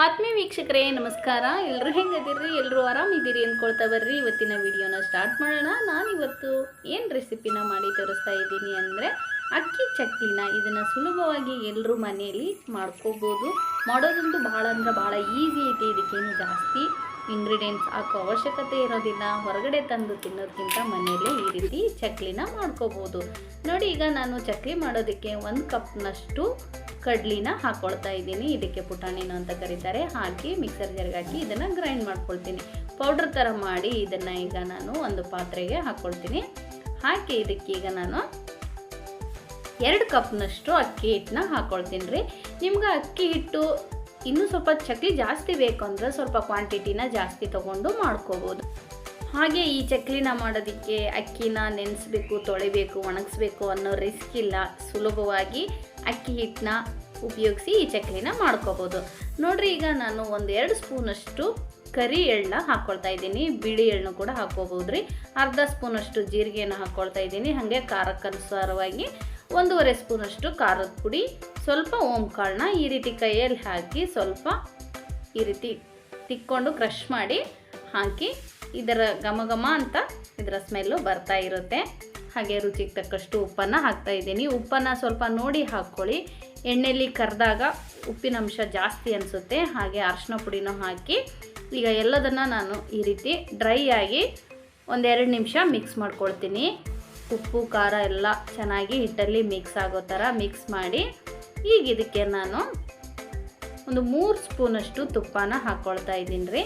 ಆತ್ಮೀಯ ವೀಕ್ಷಕರೇ ನಮಸ್ಕಾರ. ಎಲ್ಲರೂ ಹೆಂಗದಿರ್ರಿ? ಎಲ್ಲರೂ ಆರಾಮಿದ್ದೀರಿ ಅಂದ್ಕೊಳ್ತಾ ಬರ್ರಿ. ಇವತ್ತಿನ ವಿಡಿಯೋನ ಸ್ಟಾರ್ಟ್ ಮಾಡೋಣ. ನಾನಿವತ್ತು ಏನು ರೆಸಿಪಿನ ಮಾಡಿ ತೋರಿಸ್ತಾ ಇದ್ದೀನಿ ಅಂದರೆ ಅಕ್ಕಿ ಚಕ್ಲಿನ. ಇದನ್ನು ಸುಲಭವಾಗಿ ಎಲ್ಲರೂ ಮನೆಯಲ್ಲಿ ಮಾಡ್ಕೋಬೋದು. ಮಾಡೋದಂತೂ ಭಾಳ ಅಂದ್ರೆ ಭಾಳ ಈಸಿ ಐತಿ. ಇದಕ್ಕೇನು ಜಾಸ್ತಿ ಇಂಗ್ರೀಡಿಯೆಂಟ್ಸ್ ಹಾಕೋ ಅವಶ್ಯಕತೆ ಇರೋದಿಲ್ಲ. ಹೊರಗಡೆ ತಂದು ತಿನ್ನೋದಕ್ಕಿಂತ ಮನೆಯಲ್ಲೇ ಈ ರೀತಿ ಚಕ್ಲಿನ ಮಾಡ್ಕೋಬೋದು. ನೋಡಿ, ಈಗ ನಾನು ಚಕ್ಲಿ ಮಾಡೋದಕ್ಕೆ 1 ಕಪ್ನಷ್ಟು ಕಡ್ಲಿನ ಹಾಕ್ಕೊಳ್ತಾ ಇದ್ದೀನಿ. ಇದಕ್ಕೆ ಪುಟಾಣಿನ ಅಂತ ಕರೀತಾರೆ. ಹಾಕಿ ಮಿಕ್ಸರ್ ಜಾರ್ಗೆ ಹಾಕಿ ಇದನ್ನು ಗ್ರೈಂಡ್ ಮಾಡ್ಕೊಳ್ತೀನಿ. ಪೌಡ್ರ್ ಥರ ಮಾಡಿ ಇದನ್ನು ಈಗ ನಾನು ಒಂದು ಪಾತ್ರೆಗೆ ಹಾಕ್ಕೊಳ್ತೀನಿ. ಹಾಕಿ ಇದಕ್ಕೆ ಈಗ ನಾನು 2 ಕಪ್ನಷ್ಟು ಅಕ್ಕಿ ಹಿಟ್ಟನ್ನ ಹಾಕ್ಕೊಳ್ತೀನಿ ರೀ. ನಿಮ್ಗೆ ಅಕ್ಕಿ ಹಿಟ್ಟು ಇನ್ನೂ ಸ್ವಲ್ಪ ಚಕ್ಲಿ ಜಾಸ್ತಿ ಬೇಕು ಅಂದರೆ ಸ್ವಲ್ಪ ಕ್ವಾಂಟಿಟಿನ ಜಾಸ್ತಿ ತೊಗೊಂಡು ಮಾಡ್ಕೋಬೋದು. ಹಾಗೆ ಈ ಚಕ್ಲಿನ ಮಾಡೋದಕ್ಕೆ ಅಕ್ಕಿನ ನೆನೆಸ್ಬೇಕು, ತೊಳಿಬೇಕು, ಒಣಗಿಸ್ಬೇಕು ಅನ್ನೋ ರಿಸ್ಕ್ ಇಲ್ಲ. ಸುಲಭವಾಗಿ ಅಕ್ಕಿ ಹಿಟ್ಟನ್ನ ಉಪಯೋಗಿಸಿ ಈ ಚಕ್ಲಿನ ಮಾಡ್ಕೋಬೋದು. ನೋಡಿರಿ, ಈಗ ನಾನು 1-2 ಸ್ಪೂನಷ್ಟು ಕರಿ ಎಳ್ಳನ್ನ ಹಾಕ್ಕೊಳ್ತಾ ಇದ್ದೀನಿ. ಬಿಳಿ ಎಳ್ಳನ್ನು ಕೂಡ ಹಾಕ್ಕೋಬೋದು ರೀ. ಅರ್ಧ ಸ್ಪೂನಷ್ಟು ಜೀರಿಗೆನ ಹಾಕ್ಕೊಳ್ತಾ ಇದ್ದೀನಿ. ಹಾಗೆ ಖಾರಕ್ಕನುಸಾರವಾಗಿ 1.5 ಸ್ಪೂನಷ್ಟು ಖಾರದ ಪುಡಿ, ಸ್ವಲ್ಪ ಓಂಕಾಳನ್ನ ಈ ರೀತಿ ಕೈಯಲ್ಲಿ ಹಾಕಿ ಸ್ವಲ್ಪ ಈ ರೀತಿ ತಿಕ್ಕೊಂಡು ಕ್ರಷ್ ಮಾಡಿ ಹಾಕಿ ಇದರ ಘಮ ಅಂತ ಇದರ ಸ್ಮೆಲ್ಲು ಬರ್ತಾ ಇರುತ್ತೆ. ಹಾಗೆ ರುಚಿಗೆ ತಕ್ಕಷ್ಟು ಉಪ್ಪನ್ನು ಹಾಕ್ತಾ ಇದ್ದೀನಿ. ಉಪ್ಪನ್ನು ಸ್ವಲ್ಪ ನೋಡಿ ಹಾಕ್ಕೊಳ್ಳಿ. ಎಣ್ಣೆಯಲ್ಲಿ ಕರೆದಾಗ ಉಪ್ಪಿನಂಶ ಜಾಸ್ತಿ ಅನಿಸುತ್ತೆ. ಹಾಗೆ ಅರಿಶಿನ ಪುಡಿನೂ ಹಾಕಿ ಈಗ ಎಲ್ಲದನ್ನು ನಾನು ಈ ರೀತಿ ಡ್ರೈ ಆಗಿ 1-2 ನಿಮಿಷ ಮಿಕ್ಸ್ ಮಾಡ್ಕೊಳ್ತೀನಿ. ಉಪ್ಪು ಖಾರ ಎಲ್ಲ ಚೆನ್ನಾಗಿ ಹಿಟ್ಟಲ್ಲಿ ಮಿಕ್ಸ್ ಆಗೋ ಥರ ಮಿಕ್ಸ್ ಮಾಡಿ ಈಗ ಇದಕ್ಕೆ ನಾನು 3 ಸ್ಪೂನಷ್ಟು ತುಪ್ಪನ ಹಾಕ್ಕೊಳ್ತಾ ಇದ್ದೀನಿ ರೀ.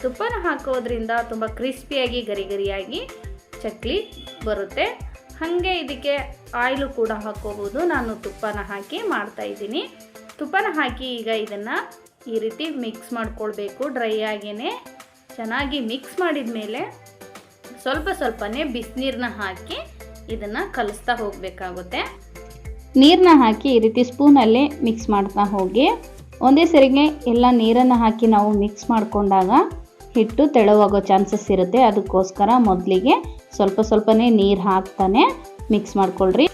ತುಪ್ಪನ ಹಾಕೋದ್ರಿಂದ ತುಂಬ ಕ್ರಿಸ್ಪಿಯಾಗಿ ಗರಿ ಗರಿಯಾಗಿ ಚಕ್ಲಿ ಬರುತ್ತೆ. ಹಾಗೆ ಇದಕ್ಕೆ ಆಯಿಲು ಕೂಡ ಹಾಕ್ಕೋಬೋದು. ನಾನು ತುಪ್ಪನ ಹಾಕಿ ಮಾಡ್ತಾಯಿದ್ದೀನಿ. ತುಪ್ಪನ ಹಾಕಿ ಈಗ ಇದನ್ನು ಈ ರೀತಿ ಮಿಕ್ಸ್ ಮಾಡ್ಕೊಳ್ಬೇಕು. ಡ್ರೈ ಆಗೇ ಚೆನ್ನಾಗಿ ಮಿಕ್ಸ್ ಮಾಡಿದ ಮೇಲೆ ಸ್ವಲ್ಪನೇ ಬಿಸಿನೀರನ್ನ ಹಾಕಿ ಇದನ್ನು ಕಲಿಸ್ತಾ ಹೋಗಬೇಕಾಗುತ್ತೆ. ನೀರನ್ನ ಹಾಕಿ ಈ ರೀತಿ ಸ್ಪೂನಲ್ಲಿ ಮಿಕ್ಸ್ ಮಾಡ್ತಾ ಹೋಗಿ ಒಂದೇ ಸರಿಗೆ ಎಲ್ಲ ನೀರನ್ನು ಹಾಕಿ ನಾವು ಮಿಕ್ಸ್ ಮಾಡಿಕೊಂಡಾಗ ಹಿಟ್ಟು ತೆಳುವಾಗೋ ಚಾನ್ಸಸ್ ಇರುತ್ತೆ. ಅದಕ್ಕೋಸ್ಕರ ಮೊದಲಿಗೆ ಸ್ವಲ್ಪನೇ ನೀರು ಹಾಕ್ತಾನೆ ಮಿಕ್ಸ್ ಮಾಡ್ಕೊಳ್ರಿ.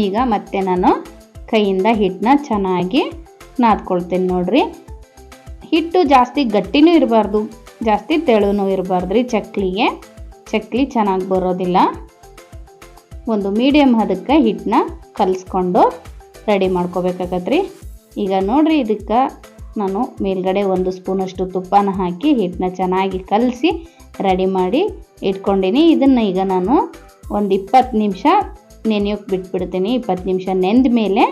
ಈಗ ಮತ್ತೆ ನಾನು ಕೈಯಿಂದ ಹಿಟ್ಟನ್ನ ಚೆನ್ನಾಗಿ ನಾದ್ಕೊಳ್ತೀನಿ. ನೋಡ್ರಿ, ಹಿಟ್ಟು ಜಾಸ್ತಿ ಗಟ್ಟಿನೂ ಇರಬಾರ್ದು, ಜಾಸ್ತಿ ತೆಳುನೂ ಇರಬಾರ್ದು ರೀ. ಚಕ್ಲಿ ಚೆನ್ನಾಗಿ ಬರೋದಿಲ್ಲ. ಒಂದು ಮೀಡಿಯಮ್ ಹದಕ್ಕೆ ಹಿಟ್ಟನ್ನ ಕಲಿಸ್ಕೊಂಡು ರೆಡಿ ಮಾಡ್ಕೋಬೇಕಾಗತ್ರಿ. ಈಗ ನೋಡ್ರಿ, ಇದಕ್ಕೆ ನಾನು ಮೇಲ್ಗಡೆ 1 ಸ್ಪೂನಷ್ಟು ತುಪ್ಪನ ಹಾಕಿ ಹಿಟ್ಟನ್ನ ಚೆನ್ನಾಗಿ ಕಲಸಿ ರೆಡಿ ಮಾಡಿ ಇಟ್ಕೊಂಡಿನಿ. ಇದನ್ನು ಈಗ ನಾನು ಒಂದು 20 ನಿಮಿಷ ನೆನೆಯೋಕೆ ಬಿಟ್ಬಿಡ್ತೀನಿ. 20 ನಿಮಿಷ ನೆಂದ ಮೇಲೆ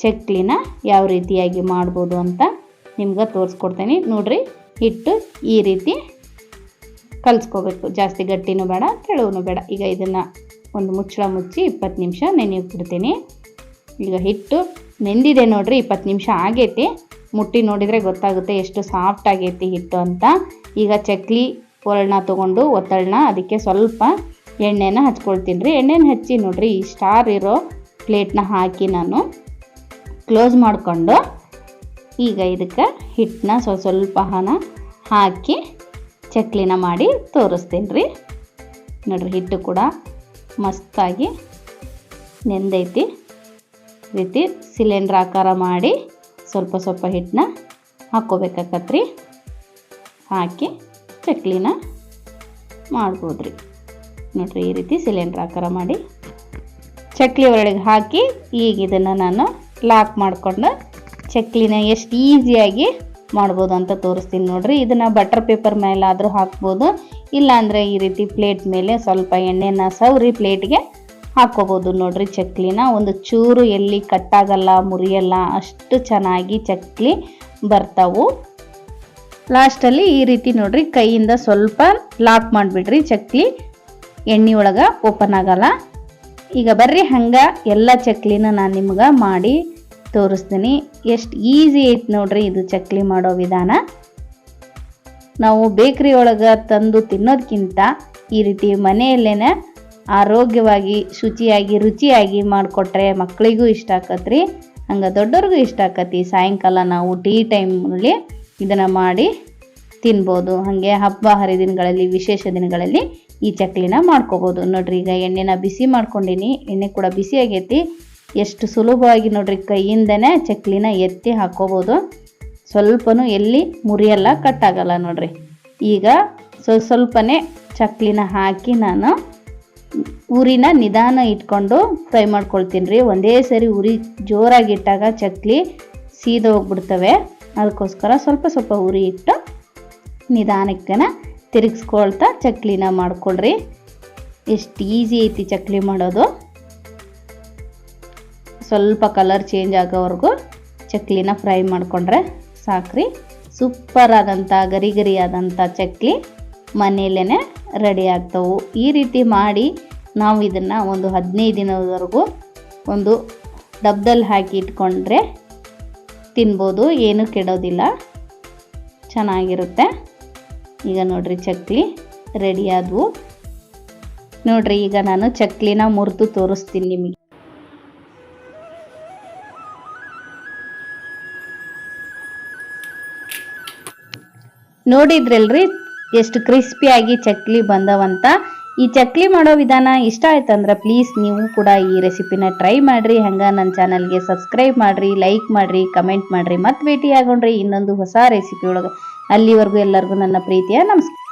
ಚಕ್ಲಿನ ಯಾವ ರೀತಿಯಾಗಿ ಮಾಡ್ಬೋದು ಅಂತ ನಿಮ್ಗೆ ತೋರಿಸ್ಕೊಡ್ತೀನಿ. ನೋಡ್ರಿ, ಹಿಟ್ಟು ಈ ರೀತಿ ಕಲಿಸ್ಕೋಬೇಕು. ಜಾಸ್ತಿ ಗಟ್ಟಿನೂ ಬೇಡ, ತೆಳುವೂ ಬೇಡ. ಈಗ ಇದನ್ನು ಒಂದು ಮುಚ್ಚಳ ಮುಚ್ಚಿ 20 ನಿಮಿಷ ನೆನೆಯೋಕೆ ಬಿಡ್ತೀನಿ. ಈಗ ಹಿಟ್ಟು ನೆಂದಿದೆ ನೋಡ್ರಿ, 20 ನಿಮಿಷ ಆಗೈತಿ. ಮುಟ್ಟಿ ನೋಡಿದರೆ ಗೊತ್ತಾಗುತ್ತೆ ಎಷ್ಟು ಸಾಫ್ಟ್ ಆಗೈತಿ ಹಿಟ್ಟು ಅಂತ. ಈಗ ಚಕ್ಲಿ ಒರಳನ್ನ ತೊಗೊಂಡು ಒತ್ತಳನ್ನ ಅದಕ್ಕೆ ಸ್ವಲ್ಪ ಎಣ್ಣೆನ ಹಚ್ಕೊಳ್ತೀನಿ ರೀ. ಎಣ್ಣೆನ ಹಚ್ಚಿ ನೋಡ್ರಿ, ಈ ಸ್ಟಾರ್ ಇರೋ ಪ್ಲೇಟ್ನ ಹಾಕಿ ನಾನು ಕ್ಲೋಸ್ ಮಾಡಿಕೊಂಡು ಈಗ ಇದಕ್ಕೆ ಹಿಟ್ಟನ್ನ ಸ್ವಲ್ಪ ಹಾಕಿ ಚಕ್ಲಿನ ಮಾಡಿ ತೋರಿಸ್ತೀನಿ ರೀ. ನೋಡ್ರಿ, ಹಿಟ್ಟು ಕೂಡ ಮಸ್ತಾಗಿ ನೆಂದೈತಿ. ರೀತಿ ಸಿಲಿಂಡ್ರ್ ಆಕಾರ ಮಾಡಿ ಸ್ವಲ್ಪ ಹಿಟ್ಟನ್ನ ಹಾಕ್ಕೋಬೇಕಾಗತ್ರಿ. ಹಾಕಿ ಚಕ್ಲಿನ ಮಾಡ್ಬೋದ್ರಿ. ನೋಡ್ರಿ, ಈ ರೀತಿ ಸಿಲಿಂಡ್ರ್ ಆಕಾರ ಮಾಡಿ ಚಕ್ಲಿ ಒಳಗೆ ಹಾಕಿ ಈಗ ಇದನ್ನು ನಾನು ಲಾಕ್ ಮಾಡಿಕೊಂಡು ಚಕ್ಲಿನ ಎಷ್ಟು ಈಸಿಯಾಗಿ ಮಾಡ್ಬೋದು ಅಂತ ತೋರಿಸ್ತೀನಿ. ನೋಡ್ರಿ, ಇದನ್ನು ಬಟರ್ ಪೇಪರ್ ಮೇಲಾದರೂ ಹಾಕ್ಬೋದು, ಇಲ್ಲಾಂದರೆ ಈ ರೀತಿ ಪ್ಲೇಟ್ ಮೇಲೆ ಸ್ವಲ್ಪ ಎಣ್ಣೆನ ಸವರಿ ಪ್ಲೇಟ್ಗೆ ಹಾಕ್ಕೋಬೋದು. ನೋಡ್ರಿ, ಚಕ್ಲಿನ ಒಂದು ಚೂರು ಎಲ್ಲಿ ಕಟ್ಟಾಗಲ್ಲ, ಮುರಿಯಲ್ಲ, ಅಷ್ಟು ಚೆನ್ನಾಗಿ ಚಕ್ಲಿ ಬರ್ತಾವು. ಲಾಸ್ಟಲ್ಲಿ ಈ ರೀತಿ ನೋಡ್ರಿ, ಕೈಯಿಂದ ಸ್ವಲ್ಪ ಲಾಕ್ ಮಾಡಿಬಿಡ್ರಿ. ಚಕ್ಲಿ ಎಣ್ಣೆ ಒಳಗೆ ಓಪನ್ ಆಗಲ್ಲ. ಈಗ ಬರ್ರಿ, ಹಂಗೆ ಎಲ್ಲ ಚಕ್ಲಿನ ನಾನು ನಿಮ್ಗೆ ಮಾಡಿ ತೋರಿಸ್ತೀನಿ. ಎಷ್ಟು ಈಸಿ ಐತೆ ನೋಡ್ರಿ ಇದು ಚಕ್ಲಿ ಮಾಡೋ ವಿಧಾನ. ನಾವು ಬೇಕ್ರಿ ಒಳಗೆ ತಂದು ತಿನ್ನೋದಕ್ಕಿಂತ ಈ ರೀತಿ ಮನೆಯಲ್ಲೇ ಆರೋಗ್ಯವಾಗಿ, ಶುಚಿಯಾಗಿ, ರುಚಿಯಾಗಿ ಮಾಡಿಕೊಟ್ರೆ ಮಕ್ಕಳಿಗೂ ಇಷ್ಟ ಆಕತ್ರಿ. ಹಂಗೆ ದೊಡ್ಡವ್ರಿಗೂ ಇಷ್ಟ ಆಕತಿ. ಸಾಯಂಕಾಲ ನಾವು ಟೀ ಟೈಮಲ್ಲಿ ಇದನ್ನು ಮಾಡಿ ತಿನ್ಬೋದು. ಹಾಗೆ ಹಬ್ಬ ಹರಿದಿನಗಳಲ್ಲಿ, ವಿಶೇಷ ದಿನಗಳಲ್ಲಿ ಈ ಚಕ್ಲಿನ ಮಾಡ್ಕೋಬೋದು. ನೋಡ್ರಿ, ಈಗ ಎಣ್ಣೆನ ಬಿಸಿ ಮಾಡ್ಕೊಂಡಿನಿ. ಎಣ್ಣೆ ಕೂಡ ಬಿಸಿ ಆಗೈತಿ. ಎಷ್ಟು ಸುಲಭವಾಗಿ ನೋಡ್ರಿ, ಕೈಯಿಂದನೇ ಚಕ್ಲಿನ ಎತ್ತಿ ಹಾಕ್ಕೋಬೋದು. ಸ್ವಲ್ಪನೂ ಎಲ್ಲಿ ಮುರಿಯಲ್ಲ, ಕಟ್ಟಾಗಲ್ಲ ನೋಡ್ರಿ. ಈಗ ಸ್ವಲ್ಪನೇ ಚಕ್ಲಿನ ಹಾಕಿ ನಾನು ಉರಿನ ನಿಧಾನ ಇಟ್ಕೊಂಡು ಫ್ರೈ ಮಾಡ್ಕೊಳ್ತೀನಿ ರೀ. ಒಂದೇ ಸರಿ ಉರಿ ಜೋರಾಗಿ ಇಟ್ಟಾಗ ಚಕ್ಲಿ ಸೀದ ಹೋಗ್ಬಿಡ್ತವೆ. ಅದಕ್ಕೋಸ್ಕರ ಸ್ವಲ್ಪ ಉರಿ ಇಟ್ಟು ನಿಧಾನಕ್ಕೆ ತಿರುಗಿಸ್ಕೊಳ್ತಾ ಚಕ್ಲಿನ ಮಾಡ್ಕೊಳ್ರಿ. ಎಷ್ಟು ಈಸಿ ಐತಿ ಚಕ್ಲಿ ಮಾಡೋದು. ಸ್ವಲ್ಪ ಕಲರ್ ಚೇಂಜ್ ಆಗೋವರೆಗೂ ಚಕ್ಲಿನ ಫ್ರೈ ಮಾಡಿಕೊಂಡ್ರೆ ಸಾಕ್ರಿ. ಸೂಪರ್ ಆದಂಥ ಗರಿ ಆದಂಥ ಚಕ್ಲಿ ಮನೆಯಲ್ಲೇ ರೆಡಿ ಆಗ್ತವೆ. ಈ ರೀತಿ ಮಾಡಿ ನಾವು ಇದನ್ನು ಒಂದು 15 ದಿನದವರೆಗೂ ಒಂದು ಡಬ್ಬದಲ್ಲಿ ಹಾಕಿ ಇಟ್ಕೊಂಡ್ರೆ ತಿನ್ಬೋದು, ಏನೂ ಕೆಡೋದಿಲ್ಲ, ಚೆನ್ನಾಗಿರುತ್ತೆ. ಈಗ ನೋಡ್ರಿ ಚಕ್ಲಿ ರೆಡಿ ಆದವು. ನೋಡ್ರಿ ಈಗ ನಾನು ಚಕ್ಲಿನ ಮುರಿದು ತೋರಿಸ್ತೀನಿ ನಿಮಗೆ. ನೋಡಿದ್ರಲ್ರಿ ಎಷ್ಟು ಕ್ರಿಸ್ಪಿಯಾಗಿ ಚಕ್ಲಿ ಬಂದವಂತ. ಈ ಚಕ್ಲಿ ಮಾಡೋ ವಿಧಾನ ಇಷ್ಟ ಆಯ್ತಂದ್ರೆ ಪ್ಲೀಸ್ ನೀವು ಕೂಡ ಈ ರೆಸಿಪಿನ ಟ್ರೈ ಮಾಡಿರಿ. ಹಂಗೆ ನನ್ನ ಚಾನಲ್ಗೆ ಸಬ್ಸ್ಕ್ರೈಬ್ ಮಾಡಿರಿ, ಲೈಕ್ ಮಾಡಿರಿ, ಕಮೆಂಟ್ ಮಾಡಿರಿ. ಮತ್ತೆ ಭೇಟಿ ಆಗೋಣ್ರಿ ಇನ್ನೊಂದು ಹೊಸ ರೆಸಿಪಿ ಒಳಗೆ. ಅಲ್ಲಿವರೆಗೂ ಎಲ್ಲರಿಗೂ ನನ್ನ ಪ್ರೀತಿಯ ನಮಸ್ಕಾರ.